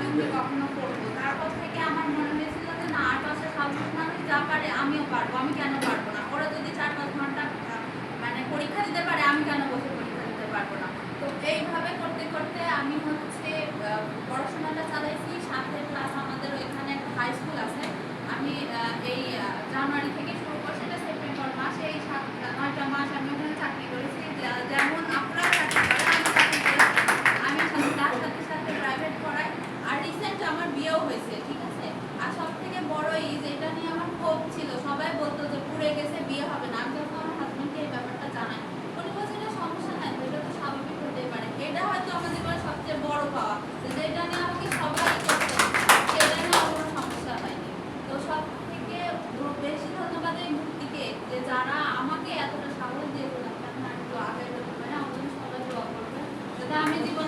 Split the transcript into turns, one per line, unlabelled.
আমি অন্য কখনো করবো। তারপর থেকে আমার মনে হয়েছিল যে না, ৮ বছর স্বাভাবিক মানুষ যা পারে আমিও পারবো, আমি কেন পারবো না। ওরা যদি ৪-৫ ঘন্টা মানে পরীক্ষা দিতে পারে, আমি কেন বসে পরীক্ষা দিতে পারবো না। তো এইভাবে করতে করতে আমি হচ্ছে পড়াশোনাটা চালাইছি। সাথে প্লাস আমাদের ওইখানে একটা হাই স্কুল আছে। আমি এই জানুয়ারি থেকে শুরু করছি, এটা সেপ্টেম্বর মাস, এই 7-9টা মাস আমি ওখানে চাকরি করেছি। যেমন আপনারা চাকরি করেন, আমি চাকরি করেছি। আমি তার সাথে সাথে প্রাইভেট পড়াই। আর রিসেন্ট আমার বিয়েও হয়েছে, ঠিক আছে। আর সব থেকে বড় এই যে এটা নিয়ে আমার ক্ষোভ ছিল, সবাই বলতো যে পুড়ে গেছে, বিয়ে হবে না। আমি যখন আমার হাজবেন্ডকে এই ব্যাপারটা জানাই, উনি বলছে এটা সমস্যা নাই, এটা তো স্বাভাবিক হতেই পারে। এটা হয়তো আমাদের জীবনে সবচেয়ে বড় পাওয়া, যে এটা নিয়ে আমাকে সবাই করতে, সেটা নিয়ে আমার কোনো সমস্যা হয়নি। তো সব থেকে বেশি ধন্যবাদ এই মুক্তিকে, যে যারা আমাকে এতটা সাহস দিয়েছিল, আপনার একটু আগে যেতে পারে, আমাদের সবাই দোয়া করবেন যাতে আমি জীবনে